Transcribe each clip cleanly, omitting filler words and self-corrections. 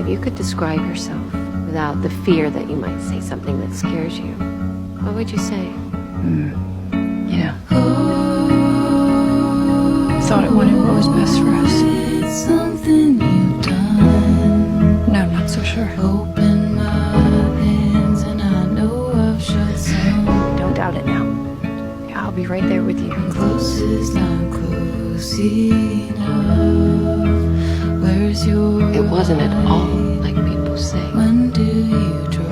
If you could describe yourself without the fear that you might say something that scares you, what would you say? Yeah. Thought it wanted what was best for us. Something you've done. No, I'm not so sure. Open my hands and I know I've shut some. Don't doubt it now. I'll be right there with you. Closest I'm close enough. Where's your It wasn't at all like people say. When do you draw?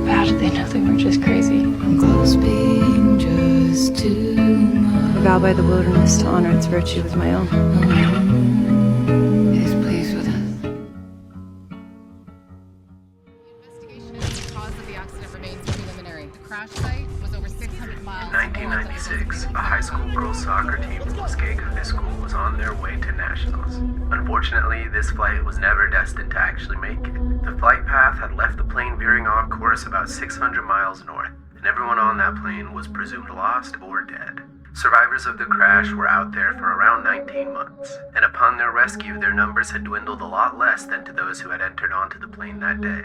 How did they know they were just crazy? I'm close being just too much. I vow by the wilderness to honor its virtue with my own. Is pleased with us. The investigation into the cause of the accident remains preliminary. The crash site was over 600 miles. 1996, a high school girls soccer team from Muskega High School was on their way to nationals. Unfortunately, this flight was never destined to actually make it. The flight path had left the plane veering off course about 600 miles north, and everyone on that plane was presumed lost or dead. Survivors of the crash were out there for around 19 months, and upon their rescue, their numbers had dwindled a lot less than to those who had entered onto the plane that day.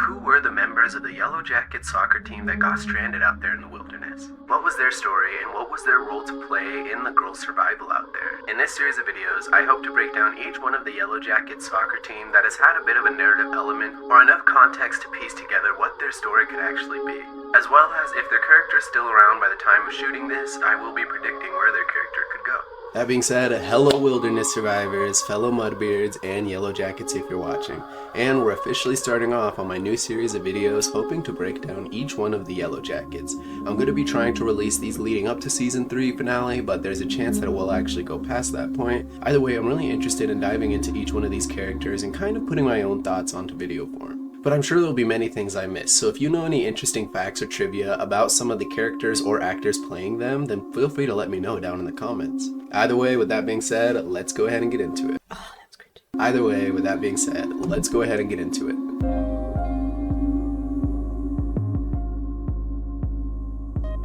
Who were the members of the Yellowjackets soccer team that got stranded out there in the wilderness? What was their story, and what was their role to play in the girls' survival out there? In this series of videos, I hope to break down each one of the Yellowjackets soccer team that has had a bit of a narrative element or enough context to piece together what their story could actually be. As well as, if their character is still around by the time of shooting this, I will be predicting where their character could go. That being said, hello wilderness survivors, fellow mudbeards, and Yellowjackets if you're watching. And we're officially starting off on my new series of videos hoping to break down each one of the Yellowjackets. I'm going to be trying to release these leading up to Season 3 finale, but there's a chance that it will actually go past that point. Either way, I'm really interested in diving into each one of these characters and kind of putting my own thoughts onto video form. But I'm sure there'll be many things I missed, so if you know any interesting facts or trivia about some of the characters or actors playing them, then feel free to let me know down in the comments. Either way, with that being said, let's go ahead and get into it. Oh, that's great. Either way, with that being said, let's go ahead and get into it.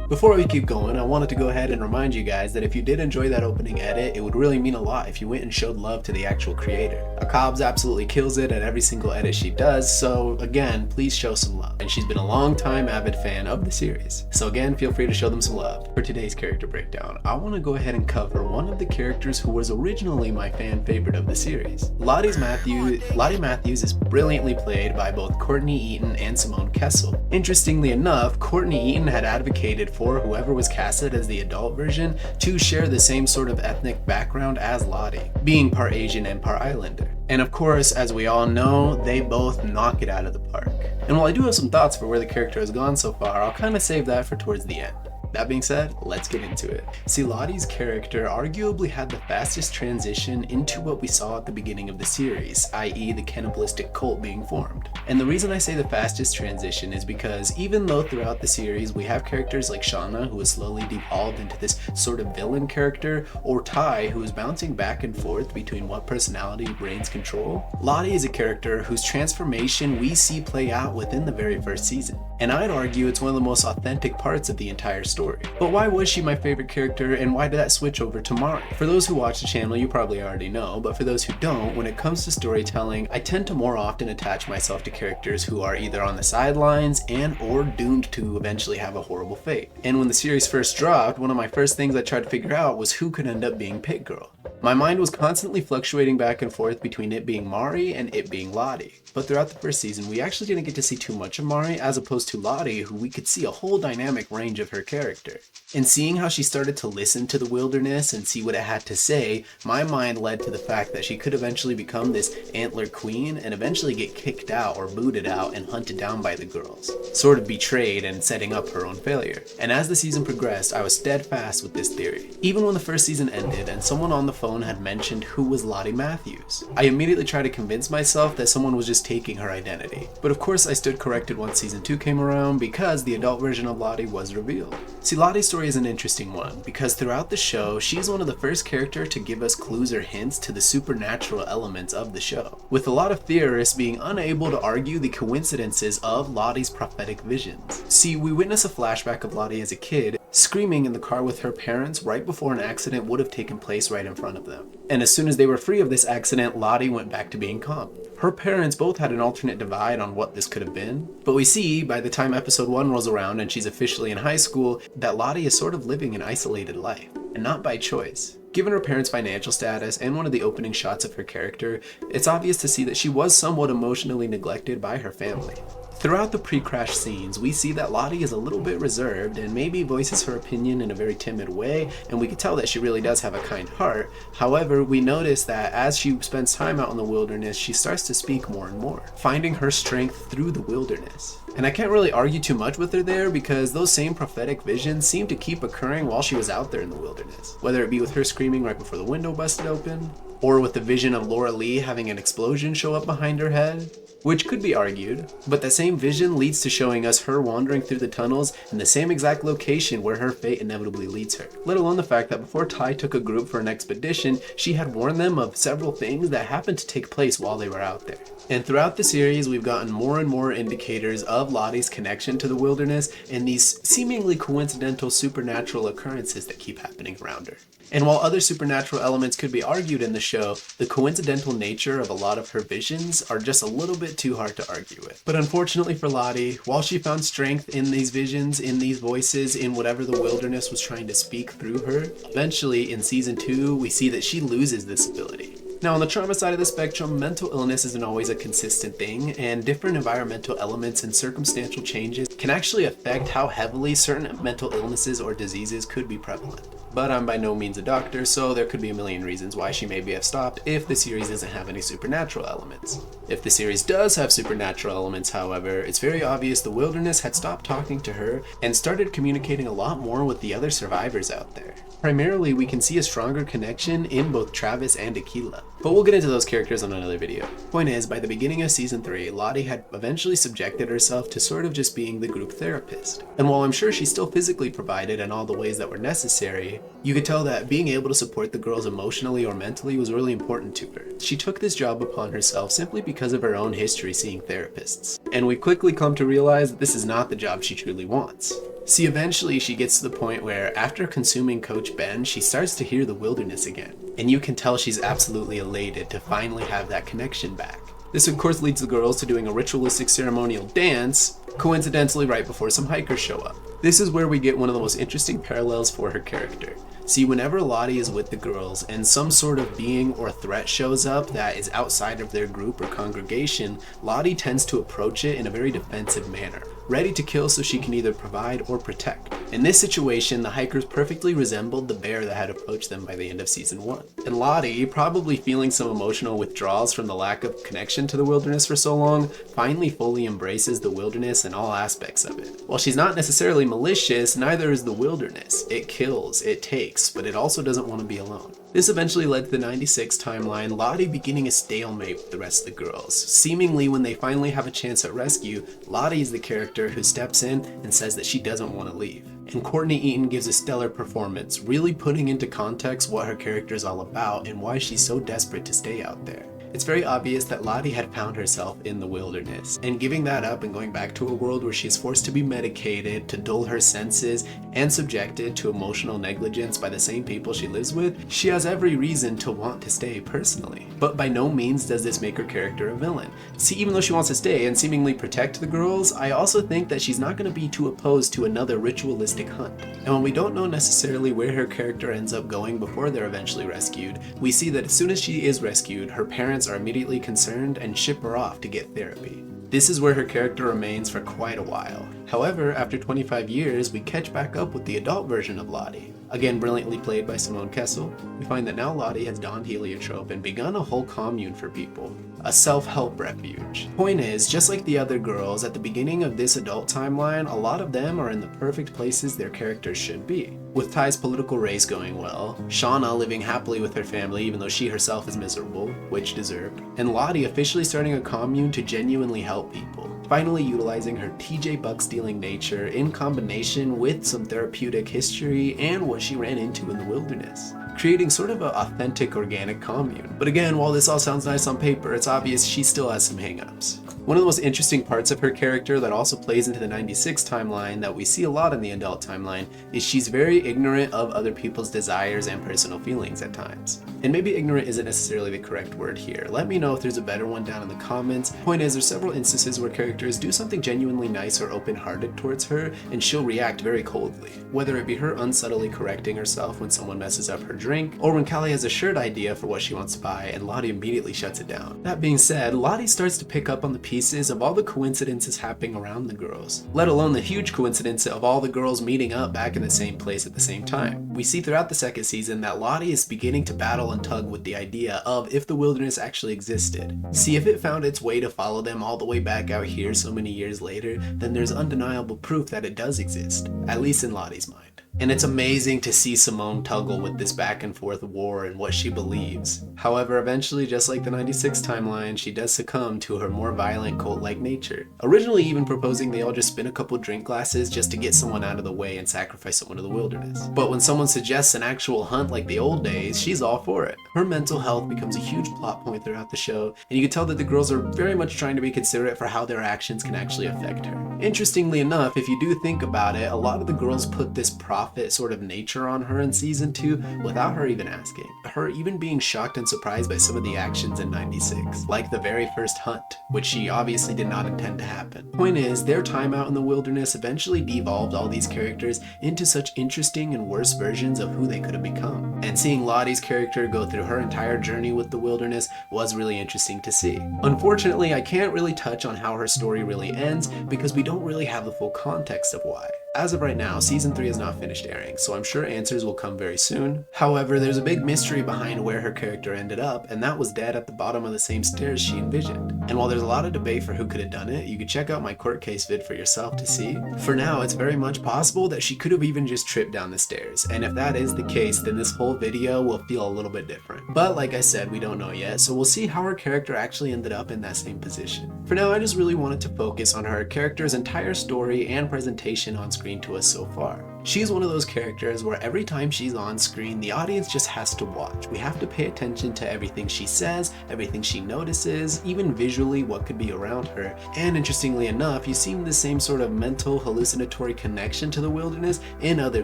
Before we keep going, I wanted to go ahead and remind you guys that if you did enjoy that opening edit, it would really mean a lot if you went and showed love to the actual creator. Akabs absolutely kills it at every single edit she does, so again, please show some love. And she's been a long time avid fan of the series. So again, feel free to show them some love. For today's character breakdown, I want to go ahead and cover one of the characters who was originally my fan favorite of the series. Lottie Matthews is brilliantly played by both Courtney Eaton and Simone Kessel. Interestingly enough, Courtney Eaton had advocated for whoever was casted as the adult version to share the same sort of ethnic background as Lottie, being part Asian and part Islander. And of course, as we all know, they both knock it out of the park. And while I do have some thoughts for where the character has gone so far, I'll kind of save that for towards the end. That being said, let's get into it. See, Lottie's character arguably had the fastest transition into what we saw at the beginning of the series, i.e. the cannibalistic cult being formed. And the reason I say the fastest transition is because even though throughout the series we have characters like Shauna, who has slowly devolved into this sort of villain character, or Ty, who is bouncing back and forth between what personality reigns control, Lottie is a character whose transformation we see play out within the very first season. And I'd argue it's one of the most authentic parts of the entire story. But why was she my favorite character, and why did that switch over to Mari? For those who watch the channel, you probably already know, but for those who don't, when it comes to storytelling, I tend to more often attach myself to characters who are either on the sidelines and or doomed to eventually have a horrible fate. And when the series first dropped, one of my first things I tried to figure out was who could end up being Pit Girl. My mind was constantly fluctuating back and forth between it being Mari and it being Lottie. But throughout the first season, we actually didn't get to see too much of Mari as opposed to Lottie, who we could see a whole dynamic range of her character. And seeing how she started to listen to the wilderness and see what it had to say, my mind led to the fact that she could eventually become this Antler Queen and eventually get kicked out or booted out and hunted down by the girls, sort of betrayed and setting up her own failure. And as the season progressed, I was steadfast with this theory. Even when the first season ended and someone on the phone had mentioned who was Lottie Matthews, I immediately tried to convince myself that someone was just taking her identity. But of course I stood corrected once season 2 came around because the adult version of Lottie was revealed. See, Lottie's story is an interesting one because throughout the show, she's one of the first characters to give us clues or hints to the supernatural elements of the show, with a lot of theorists being unable to argue the coincidences of Lottie's prophetic visions. See, we witness a flashback of Lottie as a kid screaming in the car with her parents right before an accident would have taken place right in front of them. And as soon as they were free of this accident, Lottie went back to being calm. Her parents both had an alternate divide on what this could have been, but we see by the time episode 1 rolls around and she's officially in high school that Lottie is sort of living an isolated life, and not by choice. Given her parents' financial status and one of the opening shots of her character, it's obvious to see that she was somewhat emotionally neglected by her family. Throughout the pre-crash scenes, we see that Lottie is a little bit reserved and maybe voices her opinion in a very timid way, and we can tell that she really does have a kind heart. However, we notice that as she spends time out in the wilderness, she starts to speak more and more, finding her strength through the wilderness. And I can't really argue too much with her there because those same prophetic visions seem to keep occurring while she was out there in the wilderness, whether it be with her screaming right before the window busted open, or with the vision of Laura Lee having an explosion show up behind her head, which could be argued, but the same vision leads to showing us her wandering through the tunnels in the same exact location where her fate inevitably leads her. Let alone the fact that before Ty took a group for an expedition, she had warned them of several things that happened to take place while they were out there. And throughout the series, we've gotten more and more indicators of Lottie's connection to the wilderness and these seemingly coincidental supernatural occurrences that keep happening around her. And while other supernatural elements could be argued in the show, the coincidental nature of a lot of her visions are just a little bit too hard to argue with. But unfortunately for Lottie, while she found strength in these visions, in these voices, in whatever the wilderness was trying to speak through her, eventually in season 2, we see that she loses this ability. Now, on the trauma side of the spectrum, mental illness isn't always a consistent thing, and different environmental elements and circumstantial changes can actually affect how heavily certain mental illnesses or diseases could be prevalent. But I'm by no means a doctor, so there could be a million reasons why she maybe have stopped if the series doesn't have any supernatural elements. If the series does have supernatural elements, however, it's very obvious the wilderness had stopped talking to her and started communicating a lot more with the other survivors out there. Primarily, we can see a stronger connection in both Travis and Aquila, but we'll get into those characters on another video. Point is, by the beginning of season 3, Lottie had eventually subjected herself to sort of just being the group therapist. And while I'm sure she still physically provided in all the ways that were necessary, you could tell that being able to support the girls emotionally or mentally was really important to her. She took this job upon herself simply because of her own history seeing therapists. And we quickly come to realize that this is not the job she truly wants. See, eventually she gets to the point where after consuming Coach Ben, she starts to hear the wilderness again. And you can tell she's absolutely elated to finally have that connection back. This of course leads the girls to doing a ritualistic ceremonial dance, coincidentally right before some hikers show up. This is where we get one of the most interesting parallels for her character. See, whenever Lottie is with the girls and some sort of being or threat shows up that is outside of their group or congregation, Lottie tends to approach it in a very defensive manner, ready to kill so she can either provide or protect. In this situation, the hikers perfectly resembled the bear that had approached them by the end of season 1. And Lottie, probably feeling some emotional withdrawals from the lack of connection to the wilderness for so long, finally fully embraces the wilderness and all aspects of it. While she's not necessarily malicious, neither is the wilderness. It kills, it takes, but it also doesn't want to be alone. This eventually led to the 96 timeline, Lottie beginning a stalemate with the rest of the girls. Seemingly, when they finally have a chance at rescue, Lottie is the character who steps in and says that she doesn't want to leave. And Courtney Eaton gives a stellar performance, really putting into context what her character is all about and why she's so desperate to stay out there. It's very obvious that Lottie had found herself in the wilderness, and giving that up and going back to a world where she is forced to be medicated, to dull her senses, and subjected to emotional negligence by the same people she lives with, she has every reason to want to stay personally. But by no means does this make her character a villain. See, even though she wants to stay and seemingly protect the girls, I also think that she's not going to be too opposed to another ritualistic hunt. And when we don't know necessarily where her character ends up going before they're eventually rescued, we see that as soon as she is rescued, her parents are immediately concerned and ship her off to get therapy. This is where her character remains for quite a while. However, after 25 years, we catch back up with the adult version of Lottie. Again, brilliantly played by Simone Kessel, we find that now Lottie has donned heliotrope and begun a whole commune for people. A self-help refuge. Point is, just like the other girls, at the beginning of this adult timeline, a lot of them are in the perfect places their characters should be. With Ty's political race going well, Shauna living happily with her family even though she herself is miserable, which deserved, and Lottie officially starting a commune to genuinely help people. Finally utilizing her TJ Buck-stealing nature in combination with some therapeutic history and what she ran into in the wilderness, creating sort of an authentic organic commune. But again, while this all sounds nice on paper, it's obvious she still has some hangups. One of the most interesting parts of her character that also plays into the 96 timeline that we see a lot in the adult timeline is she's very ignorant of other people's desires and personal feelings at times. And maybe ignorant isn't necessarily the correct word here. Let me know if there's a better one down in the comments. Point is, there's several instances where characters do something genuinely nice or open-hearted towards her, and she'll react very coldly. Whether it be her unsubtly correcting herself when someone messes up her drink, or when Callie has a shirt idea for what she wants to buy and Lottie immediately shuts it down. That being said, Lottie starts to pick up on the pieces of all the coincidences happening around the girls, let alone the huge coincidence of all the girls meeting up back in the same place at the same time. We see throughout the second season that Lottie is beginning to battle and tug with the idea of if the wilderness actually existed. See, if it found its way to follow them all the way back out here so many years later, then there's undeniable proof that it does exist, at least in Lottie's mind. And it's amazing to see Simone tuggle with this back and forth war and what she believes. However, eventually, just like the 96 timeline, she does succumb to her more violent cult-like nature. Originally even proposing they all just spin a couple drink glasses just to get someone out of the way and sacrifice someone to the wilderness. But when someone suggests an actual hunt like the old days, she's all for it. Her mental health becomes a huge plot point throughout the show, and you can tell that the girls are very much trying to be considerate for how their actions can actually affect her. Interestingly enough, if you do think about it, a lot of the girls put this profit sort of nature on her in season 2 without her even asking. Her even being shocked and surprised by some of the actions in 96, like the very first hunt, which she obviously did not intend to happen. Point is, their time out in the wilderness eventually devolved all these characters into such interesting and worse versions of who they could have become. And seeing Lottie's character go through her entire journey with the wilderness was really interesting to see. Unfortunately, I can't really touch on how her story really ends because we don't really have the full context of why. As of right now, season 3 is not finished airing, so I'm sure answers will come very soon. However, there's a big mystery behind where her character ended up, and that was dead at the bottom of the same stairs she envisioned. And while there's a lot of debate for who could have done it, you could check out my court case vid for yourself to see. For now, it's very much possible that she could have even just tripped down the stairs, and if that is the case, then this whole video will feel a little bit different. But like I said, we don't know yet, so we'll see how her character actually ended up in that same position. For now, I just really wanted to focus on her character's entire story and presentation on screen to us so far. She's one of those characters where every time she's on screen, the audience just has to watch. We have to pay attention to everything she says, everything she notices, even visually what could be around her. And interestingly enough, you see the same sort of mental hallucinatory connection to the wilderness in other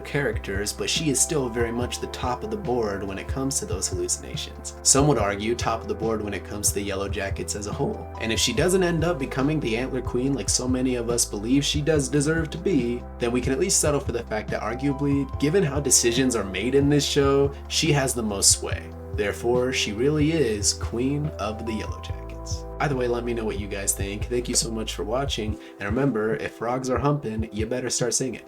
characters, but she is still very much the top of the board when it comes to those hallucinations. Some would argue top of the board when it comes to the Yellowjackets as a whole. And if she doesn't end up becoming the Antler Queen like so many of us believe she does deserve to be, then we can at least settle for the fact that arguably, given how decisions are made in this show, she has the most sway. Therefore, she really is Queen of the Yellowjackets. Either way, let me know what you guys think. Thank you so much for watching, and remember, if frogs are humping, you better start singing.